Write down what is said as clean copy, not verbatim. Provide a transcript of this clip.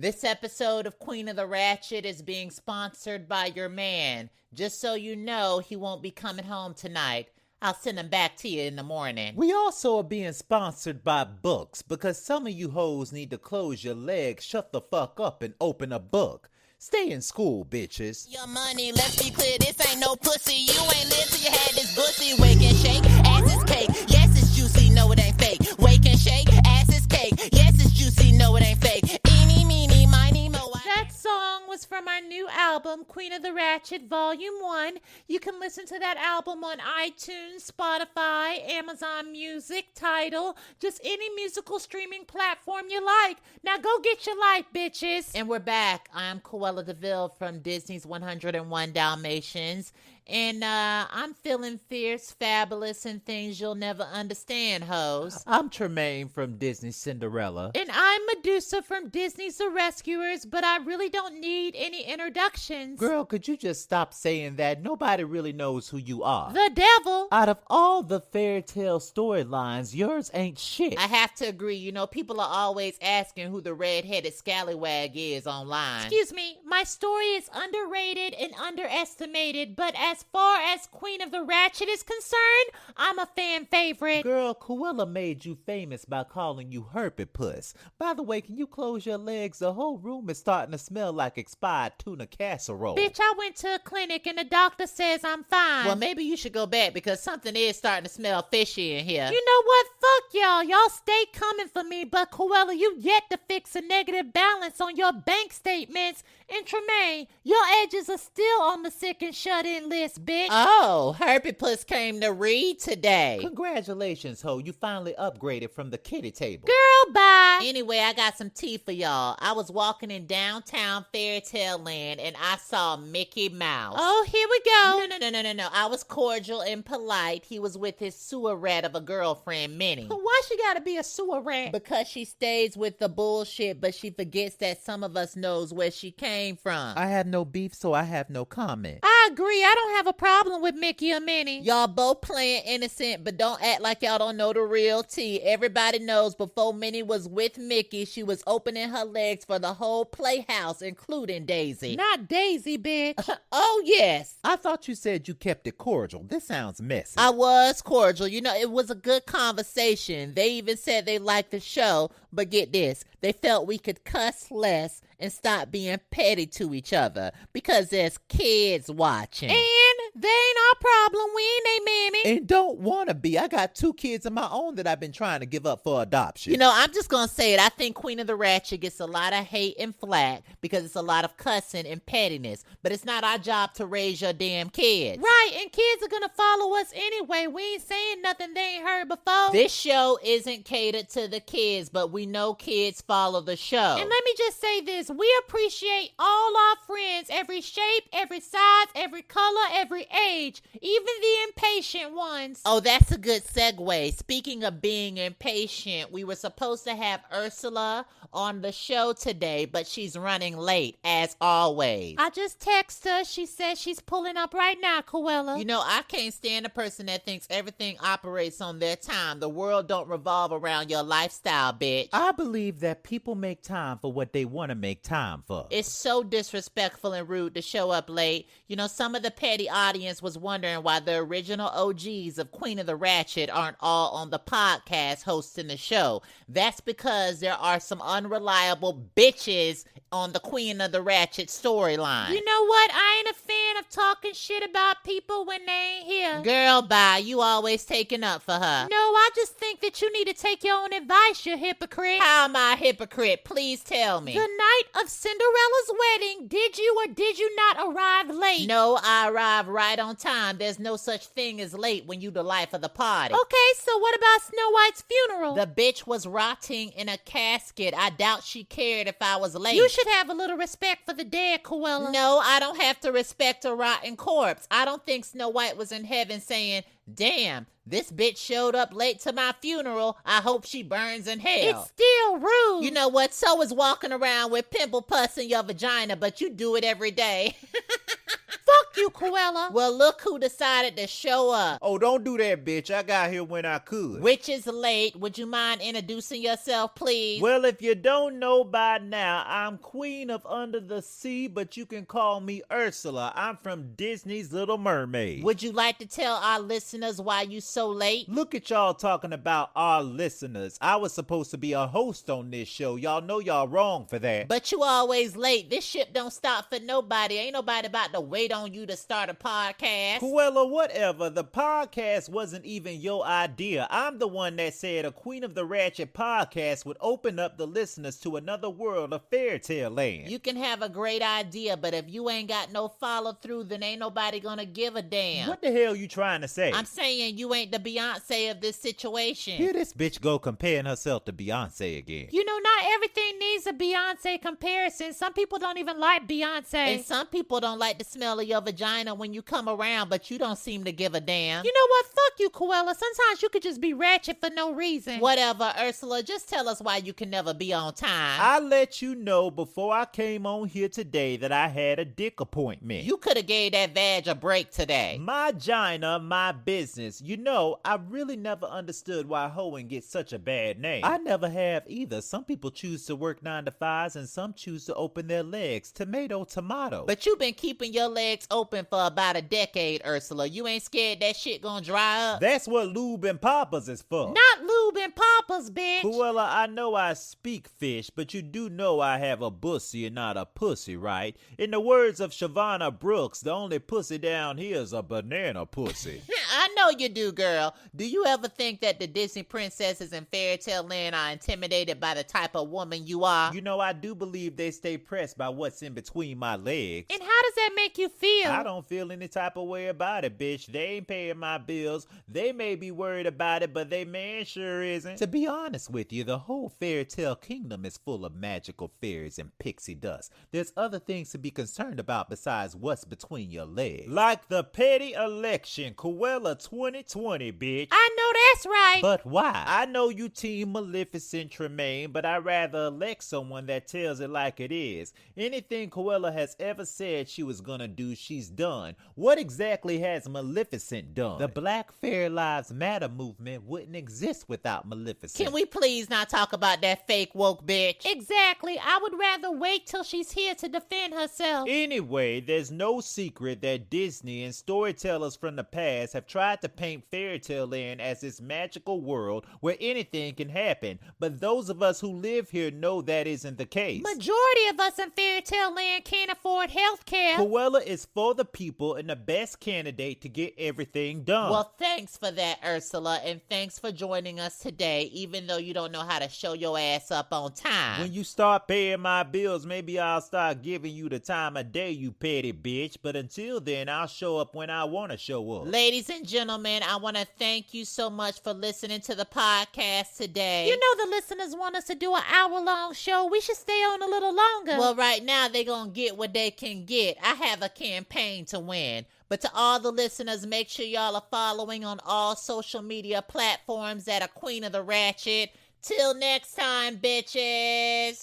This episode of Queen of the Ratchet is being sponsored by your man. Just so you know, he won't be coming home tonight. I'll send him back to you in the morning. We also are being sponsored by books because some of you hoes need to close your legs, shut the fuck up, and open a book. Stay in school, bitches. Your money, let's be clear, this ain't no pussy. You ain't live till you had this pussy. Wake and shake, ass is cake. Yes, it's juicy, no, it ain't fake. Wake and shake, ass is cake. Yes, it's juicy, no, it ain't fake. Eeny, meeny, miny, mo. That song was from our new album, Queen of the Ratchet, Volume 1. You can listen to that album on iTunes, Spotify, Amazon Music, Tidal, just any musical streaming platform you like. Now go get your life, bitches. And we're back. I'm Cruella DeVille from Disney's 101 Dalmatians. And I'm feeling fierce, fabulous, and things you'll never understand, hoes. I'm Tremaine from Disney's Cinderella. And I'm Medusa from Disney's The Rescuers, but I really don't need any introductions. Girl, could you just stop saying that? Nobody really knows who you are. The devil. Out of all the fairy tale storylines, yours ain't shit. I have to agree. You know, people are always asking who the red-headed scallywag is online. Excuse me, my story is underrated and underestimated, but as far as Queen of the Ratchet is concerned, I'm a fan favorite. Girl, Cruella made you famous by calling you herpy puss. By the way, can you close your legs? The whole room is starting to smell like expired tuna casserole. Bitch, I went to a clinic and the doctor says I'm fine. Well, maybe you should go back because something is starting to smell fishy in here. You know what? Fuck y'all. Y'all stay coming for me, but Cruella, you yet to fix a negative balance on your bank statements. And Tremaine, your edges are still on the sick and shut-in list, bitch. Oh, Herpy Puss came to read today. Congratulations, ho. You finally upgraded from the kiddie table. Girl, bye. Anyway, I got some tea for y'all. I was walking in downtown Fairytale Land and I saw Mickey Mouse. Oh, here we go. No. I was cordial and polite. He was with his sewer rat of a girlfriend, Minnie. Why she gotta be a sewer rat? Because she stays with the bullshit, but she forgets that some of us knows where she came from. I have no beef, so I have no comment. I agree. I don't have a problem with Mickey or Minnie. Y'all both playing innocent, but don't act like y'all don't know the real tea. Everybody knows before Minnie was with Mickey, she was opening her legs for the whole playhouse, including Daisy. Not Daisy, bitch. Oh, yes. I thought you said you kept it cordial. This sounds messy. I was cordial. You know, it was a good conversation. They even said they liked the show, but get this. They felt we could cuss less and stop being petty to each other because there's kids watching. And they ain't our problem. We ain't they mammy. And don't want to be. I got 2 kids of my own that I've been trying to give up for adoption. You know, I'm just going to say it. I think Queen of the Ratchet gets a lot of hate and flack because it's a lot of cussing and pettiness. But it's not our job to raise your damn kids. Right, and kids are going to follow us anyway. We ain't saying nothing they ain't heard before. This show isn't catered to the kids, but we know kids follow the show. And let me just say this. We appreciate all our friends, every shape, every size, every color, every age, even the impatient ones. Oh, that's a good segue. Speaking of being impatient, we were supposed to have Ursula on the show today, but she's running late, as always. I just texted her. She says she's pulling up right now, Cruella. You know, I can't stand a person that thinks everything operates on their time. The world don't revolve around your lifestyle, bitch. I believe that people make time for what they want to make time for. It's so disrespectful and rude to show up late. You know, some of the petty audience was wondering why the original OGs of Queen of the Ratchet aren't all on the podcast hosting the show. That's because there are some unreliable bitches on the Queen of the Ratchet storyline. You know what? I ain't a fan of talking shit about people when they ain't here. Girl, bye. You always taking up for her. No, I just think that you need to take your own advice, you hypocrite. How am I a hypocrite? Please tell me. The night of Cinderella's wedding, did you or did you not arrive late? No, I arrived right on time. There's no such thing as late when you the life of the party. Okay, so what about Snow White's funeral? The bitch was rotting in a casket. I doubt she cared if I was late. You should have a little respect for the dead, Cruella. No, I don't have to respect a rotten corpse. I don't think Snow White was in heaven saying, damn, this bitch showed up late to my funeral. I hope she burns in hell. It's still rude. You know what? So is walking around with pimple pus in your vagina, but you do it every day. Fuck you, Cruella. Well, look who decided to show up. Oh, don't do that, bitch. I got here when I could. Which is late. Would you mind introducing yourself, please? Well, if you don't know by now, I'm Queen of Under the Sea, but you can call me Ursula. I'm from Disney's Little Mermaid. Would you like to tell our listeners why you so late? Look at y'all talking about our listeners. I was supposed to be a host on this show. Y'all know y'all wrong for that. But you always late. This shit don't stop for nobody. Ain't nobody about to wait on you to start a podcast. Cruella, whatever. The podcast wasn't even your idea. I'm the one that said a Queen of the Ratchet podcast would open up the listeners to another world of fairytale land. You can have a great idea, but if you ain't got no follow through, then ain't nobody gonna give a damn. What the hell you trying to say? I'm saying you ain't the Beyonce of this situation. Here this bitch go comparing herself to Beyonce again. You know, not everything needs a Beyonce comparison. Some people don't even like Beyonce. And some people don't like the smell of your vagina when you come around, but you don't seem to give a damn. You know what? Fuck you, Cruella. Sometimes you could just be ratchet for no reason. Whatever, Ursula, just tell us why you can never be on time. I let you know before I came on here today that I had a dick appointment. You could have gave that vag a break today. My gina, my business. You know, I really never understood why hoeing gets such a bad name. I never have either. Some people choose to work 9 to 5s and some choose to open their legs. Tomato, tomato. But you been keeping your legs open for about a decade, Ursula. You ain't scared that shit gonna dry up? That's what lube and poppers is for. Not lube and poppers, bitch. Cruella, I know I speak fish, but you do know I have a bussy and not a pussy, right? In the words of Shavonna Brooks, the only pussy down here is a banana pussy. I know you do, girl. Do you ever think that the Disney princesses in fairytale land are intimidated by the type of woman you are? You know, I do believe they stay pressed by what's in between my legs. And how does that make you feel? I don't feel any type of way about it, bitch. They ain't paying my bills. They may be worried about it, but they man sure isn't. To be honest with you, the whole fairy tale kingdom is full of magical fairies and pixie dust. There's other things to be concerned about besides what's between your legs. Like the petty election, Cruella 2020, bitch. I know that's right. But why? I know you team Maleficent Tremaine, but I'd rather elect someone that tells it like it is. Anything Cruella has ever said she was gonna do, she's done. What exactly has Maleficent done? The Black Fairy Lives Matter movement wouldn't exist without Maleficent. Can we please not talk about that fake woke bitch? Exactly. I would rather wait till she's here to defend herself. Anyway, there's no secret that Disney and storytellers from the past have tried to paint fairytale land as this magical world where anything can happen. But those of us who live here know that isn't the case. Majority of us in fairytale land can't afford health care. Cruella is for the people and the best candidate to get everything done. Well, thanks for that, Ursula, and thanks for joining us today, even though you don't know how to show your ass up on time. When you start paying my bills, maybe I'll start giving you the time of day, you petty bitch. But until then, I'll show up when I want to show up. Ladies and gentlemen, I want to thank you so much for listening to the podcast today. You know the listeners want us to do an hour-long show. We should stay on a little longer. Well, right now, they're going to get what they can get. I have a campaign to win. But to all the listeners, make sure y'all are following on all social media platforms at a Queen of the Ratchet. Till next time, bitches.